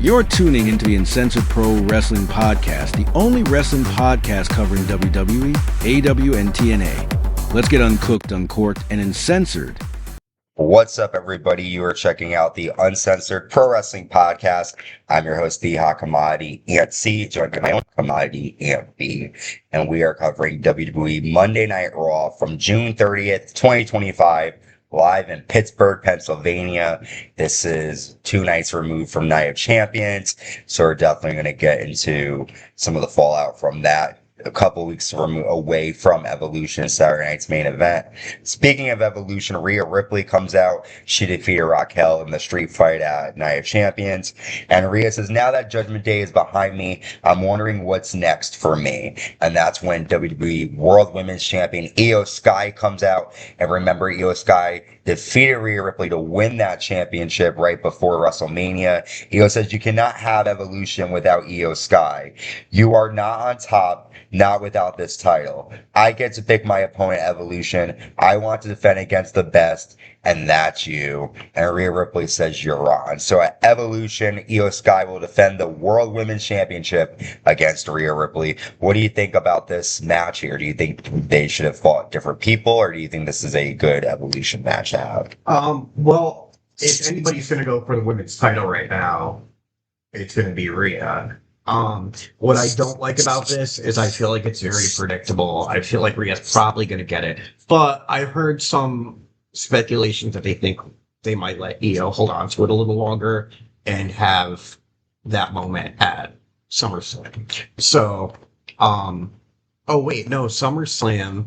You're tuning into the Uncensored Pro Wrestling Podcast, the only wrestling podcast covering WWE, AEW, and TNA. Let's get uncooked, uncorked, and uncensored. What's up, everybody? You are checking out the Uncensored Pro Wrestling Podcast. I'm your host, the Hot Commodity Ant C, joined by my own commodity, Ant B. And we are covering WWE Monday Night Raw from June 30th, 2025, live in Pittsburgh, Pennsylvania. This is 2 nights removed from Night of Champions, so we're definitely going to get into some of the fallout from that. A couple weeks away from Evolution, Saturday night's main event. Speaking of Evolution, Rhea Ripley comes out. She defeated Raquel in the street fight at Night of Champions. And Rhea says, now that Judgment Day is behind me, I'm wondering what's next for me. And that's when WWE World Women's Champion IYO SKY comes out. And remember, IYO SKY defeated Rhea Ripley to win that championship right before WrestleMania. IYO says, you cannot have Evolution without IYO SKY. You are not on top. Not without this title. I get to pick my opponent, Evolution. I want to defend against the best, and that's you. And Rhea Ripley says you're on. So at Evolution, IYO SKY will defend the World Women's Championship against Rhea Ripley. What do you think about this match here? Do you think they should have fought different people, or do you think this is a good Evolution match to have? Well, if anybody's going to go for the women's title right now, it's going to be Rhea. What I don't like about this is I feel like it's very predictable. I feel like Rhea's probably going to get it. But I heard some speculation that they think they might let IYO hold on to it a little longer and have that moment at SummerSlam. So, SummerSlam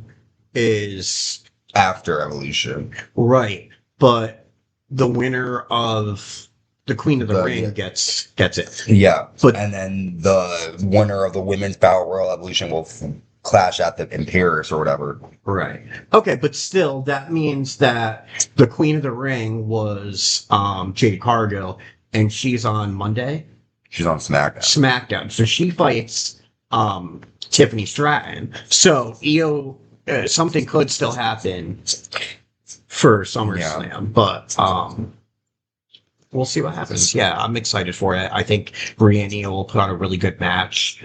is After Evolution. Right. But the winner of the Queen of the Ring gets it. Yeah, and then the winner of the Women's Battle Royal Evolution will clash at the Imperius or whatever. Right. Okay, but still, that means that the Queen of the Ring was Jade Cargill, and she's on Monday. She's on SmackDown. So she fights Tiffany Stratton. So IYO, something could still happen for SummerSlam, but we'll see what happens. Yeah, I'm excited for it. I think Rhea and IYO will put on a really good match.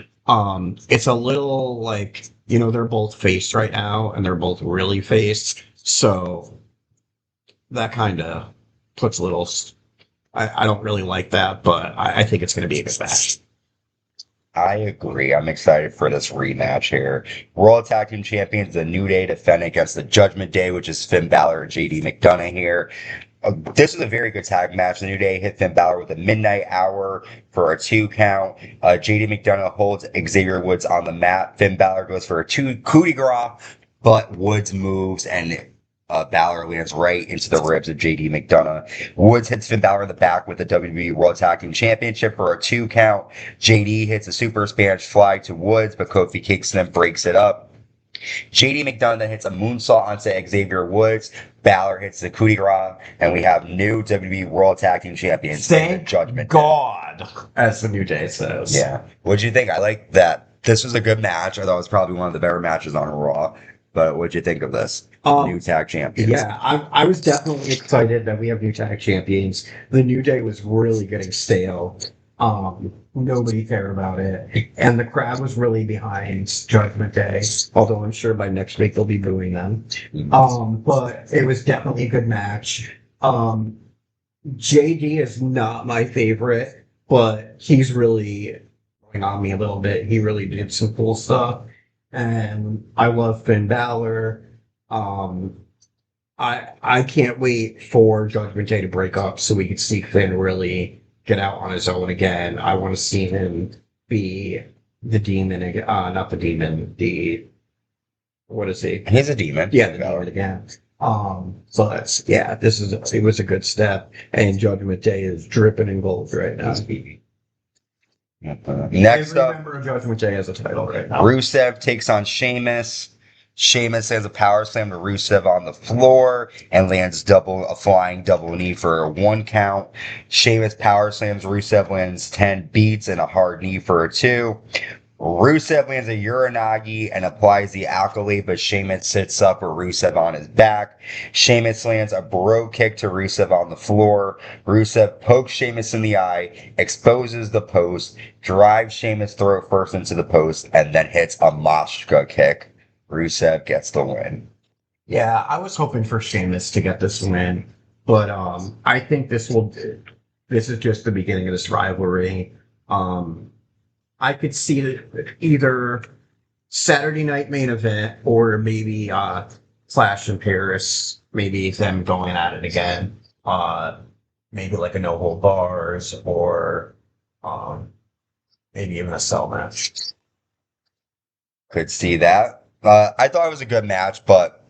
It's a little like, they're both faced right now, and they're both really faced. So that kind of puts a little... I don't really like that, but I think it's going to be a good match. I agree. I'm excited for this rematch here. World Tag Team Champions, the New Day, defend against the Judgment Day, which is Finn Bálor and JD McDonagh here. This is a very good tag match. The New Day hit Finn Bálor with a midnight hour for a 2 count. JD McDonagh holds Xavier Woods on the mat. Finn Bálor goes for a coup de grace, but Woods moves and Bálor lands right into the ribs of JD McDonagh. Woods hits Finn Bálor in the back with the WWE World Tag Team Championship for a 2 count. JD hits a Super Spanish Fly to Woods, but Kofi kicks him and breaks it up. JD McDonagh then hits a moonsault onto Xavier Woods. Bálor hits the coup de grace, and we have new WWE World Tag Team Champions. Thank God, as the New Day says. Yeah. What'd you think? I like that. This was a good match. I thought it was probably one of the better matches on Raw. But what'd you think of this? New tag champions. Yeah, I was definitely excited that we have new tag champions. The New Day was really getting stale. Nobody cared about it. And the crowd was really behind Judgment Day, although I'm sure by next week they'll be booing them. But it was definitely a good match. JD is not my favorite, but he's really going on me a little bit. He really did some cool stuff. And I love Finn Bálor. I can't wait for Judgment Day to break up so we can see Finn really get out on his own again. I want to see him be the demon again. Not the demon. What is he? He's a demon. Yeah, the demon again. But yeah, it was a good step, and Judgment Day is dripping in gold right now. Next up, member of Judgment Day has a title right now. Rusev takes on Sheamus. Sheamus lands a power slam to Rusev on the floor and lands a flying double knee for a 1 count. Sheamus power slams Rusev, lands 10 beats and a hard knee for a 2. Rusev lands a Uranagi and applies the accolade, but Sheamus sits up with Rusev on his back. Sheamus lands a Brogue Kick to Rusev on the floor. Rusev pokes Sheamus in the eye, exposes the post, drives Sheamus' throat first into the post, and then hits a Machka Kick. Rusev gets the win. Yeah, I was hoping for Sheamus to get this win, but I think this is just the beginning of this rivalry. I could see it either Saturday night main event or maybe Clash in Paris, maybe them going at it again. Maybe like a no hold bars or maybe even a cell match. Could see that. I thought it was a good match, but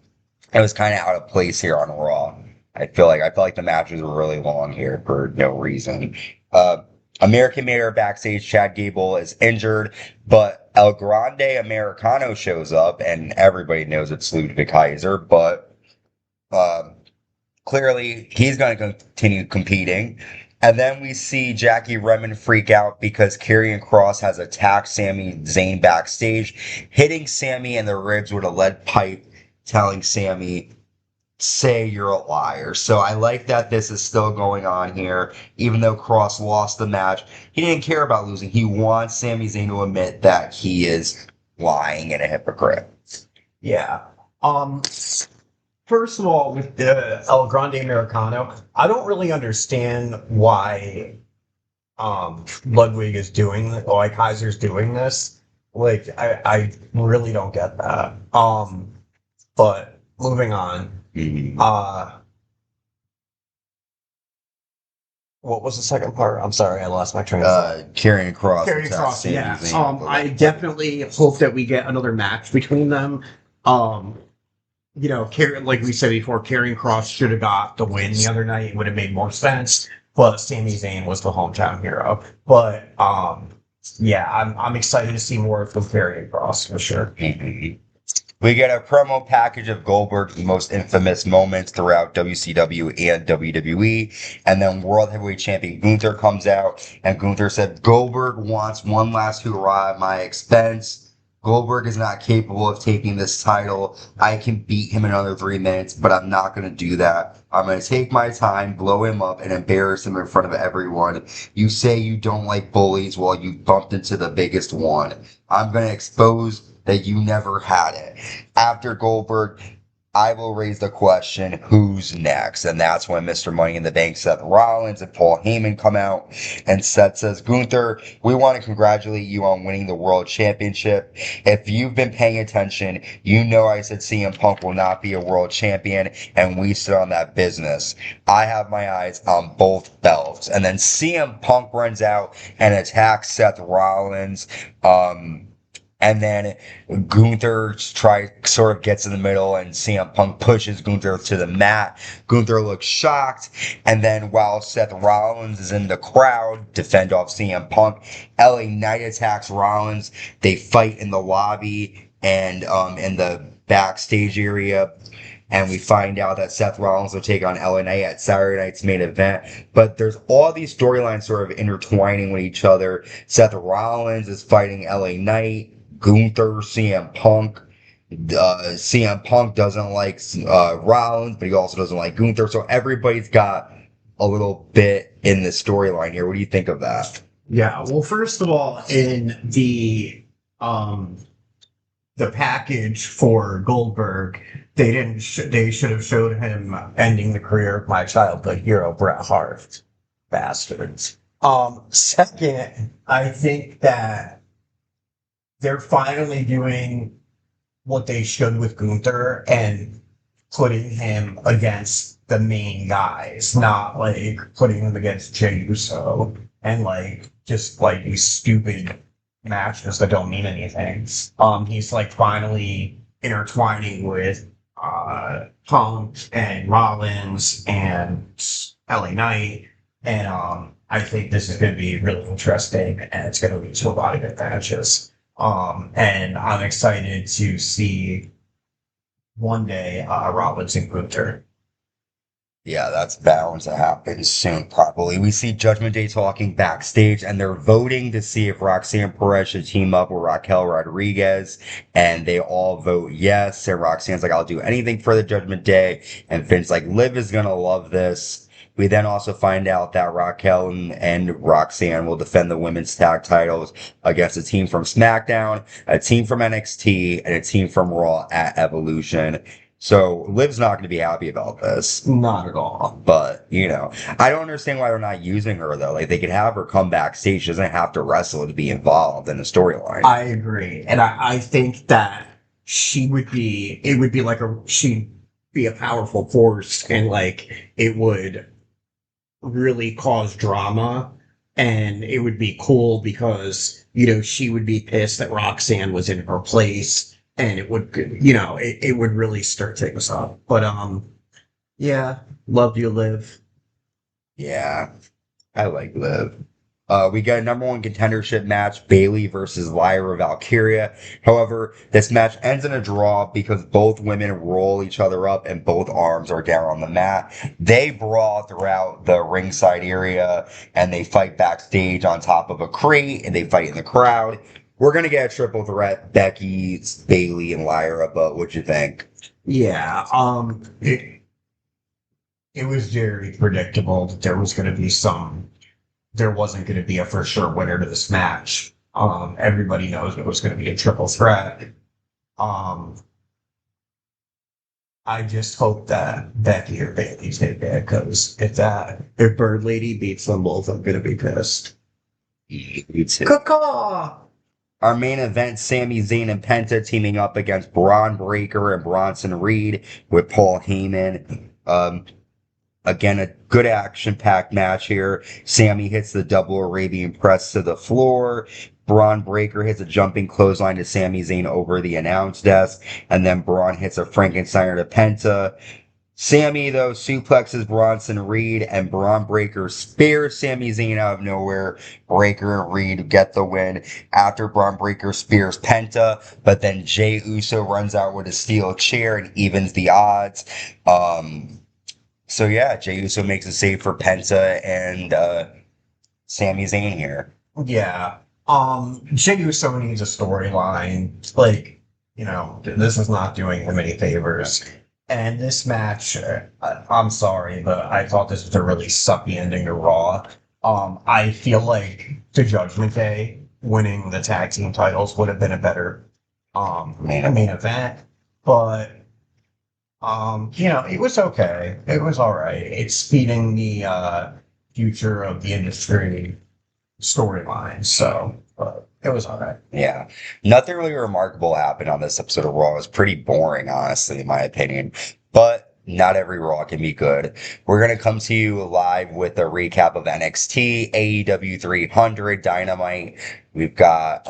it was kind of out of place here on Raw. I feel like the matches were really long here for no reason. American Mayor backstage, Chad Gable is injured, but El Grande Americano shows up, and everybody knows it's Ludwig Kaiser, but clearly he's going to continue competing. And then we see Jackie Redmond freak out because Karrion Kross has attacked Sami Zayn backstage, hitting Sami in the ribs with a lead pipe, telling Sami, say you're a liar. So I like that this is still going on here, even though Kross lost the match. He didn't care about losing. He wants Sami Zayn to admit that he is lying and a hypocrite. Yeah. First of all, with the El Grande Americano, I don't really understand why Ludwig is doing, like Kaiser's doing this. Like, I really don't get that. But moving on. Mm-hmm. What was the second part? I'm sorry, I lost my train of thought. Karrion Kross. Karrion Kross, yeah. I definitely hope that we get another match between them. You know, like we said before, Karrion Kross should have got the win the other night. It would have made more sense. But Sami Zayn was the hometown hero. But yeah, I'm excited to see more from Karrion Kross for sure. Mm-hmm. We get a promo package of Goldberg's most infamous moments throughout WCW and WWE. And then World Heavyweight Champion Gunther comes out. And Gunther said, Goldberg wants one last hurrah at my expense. Goldberg is not capable of taking this title. I can beat him in under 3 minutes, but I'm not going to do that. I'm going to take my time, blow him up, and embarrass him in front of everyone. You say you don't like bullies, well, you bumped into the biggest one. I'm going to expose that you never had it. After Goldberg, I will raise the question, who's next? And that's when Mr. Money in the Bank, Seth Rollins, and Paul Heyman come out. And Seth says, Gunther, we want to congratulate you on winning the World Championship. If you've been paying attention, you know I said CM Punk will not be a World Champion, and we stood on that business. I have my eyes on both belts. And then CM Punk runs out and attacks Seth Rollins. And then Gunther sort of gets in the middle, and CM Punk pushes Gunther to the mat. Gunther looks shocked, and then while Seth Rollins is in the crowd to fend off CM Punk, LA Knight attacks Rollins. They fight in the lobby and in the backstage area. And we find out that Seth Rollins will take on LA Knight at Saturday night's main event. But there's all these storylines sort of intertwining with each other. Seth Rollins is fighting LA Knight. Gunther, CM Punk. CM Punk doesn't like Rollins, but he also doesn't like Gunther. So everybody's got a little bit in the storyline here. What do you think of that? Yeah, well, first of all, in the package for Goldberg, they should have showed him ending the career of my childhood hero, Bret Hart. Bastards. Second, I think that they're finally doing what they should with Gunther and putting him against the main guys, not like putting him against Jey Uso and like just like these stupid matches that don't mean anything. He's like finally intertwining with Punk and Rollins and LA Knight, and I think this is going to be really interesting, and it's going to lead to a lot of good matches. And I'm excited to see one day Rollins and Gunther. Yeah, that's bound to happen soon, probably. We see Judgment Day talking backstage, and they're voting to see if Roxanne Perez should team up with Raquel Rodriguez, and they all vote yes. And Roxanne's like, I'll do anything for the Judgment Day, and Finn's like, Liv is gonna love this. We then also find out that Raquel and Roxanne will defend the women's tag titles against a team from SmackDown, a team from NXT, and a team from Raw at Evolution. So Liv's not going to be happy about this. Not at all. But, I don't understand why they're not using her, though. Like, they could have her come backstage. She doesn't have to wrestle to be involved in the storyline. I agree. And I think that she'd be a powerful force, and, like, it would really cause drama, and it would be cool because, she would be pissed that Roxanne was in her place. And it would, it would really stir things up. But, yeah, love you, Liv. Yeah, I like Liv. We got a number one contendership match, Bayley versus Lyra Valkyria. However, this match ends in a draw because both women roll each other up and both arms are down on the mat. They brawl throughout the ringside area, and they fight backstage on top of a crate, and they fight in the crowd. We're going to get a triple threat, Becky, Bayley, and Lyra, but what'd you think? Yeah, it was very predictable that there wasn't going to be a for sure winner to this match. Everybody knows it was going to be a triple threat. I just hope that Becky or Bayley take it, because if Bird Lady beats them both, I'm going to be pissed. Me too. Caw-caw! Our main event, Sami Zayn and Penta teaming up against Bron Breakker and Bronson Reed with Paul Heyman. Again, a good action-packed match here. Sami hits the double Arabian press to the floor. Bron Breakker hits a jumping clothesline to Sami Zayn over the announce desk. And then Bron hits a Frankensteiner to Penta. Sami, though, suplexes Bronson Reed, and Bron Breakker spears Sami Zayn out of nowhere. Breakker and Reed get the win after Bron Breakker spears Penta, but then Jey Uso runs out with a steel chair and evens the odds. So yeah, Jey Uso makes a save for Penta and Sami Zayn here. Yeah. Jey Uso needs a storyline. Like, this is not doing him any favors. And this match, I'm sorry, but I thought this was a really sucky ending to Raw. I feel like the Judgment Day winning the tag team titles would have been a better main event. But, it was okay. It was all right. It's feeding the future of the industry storyline. So, it was all right. Yeah. Nothing really remarkable happened on this episode of Raw. It was pretty boring, honestly, in my opinion. But not every Raw can be good. We're going to come to you live with a recap of NXT, AEW 300, Dynamite. We've got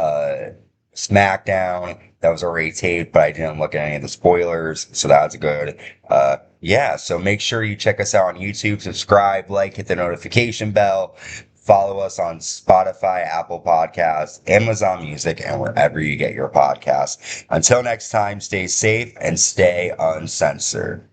SmackDown. That was already taped, but I didn't look at any of the spoilers, so that was good. So make sure you check us out on YouTube, subscribe, like, hit the notification bell. Follow us on Spotify, Apple Podcasts, Amazon Music, and wherever you get your podcasts. Until next time, stay safe and stay uncensored.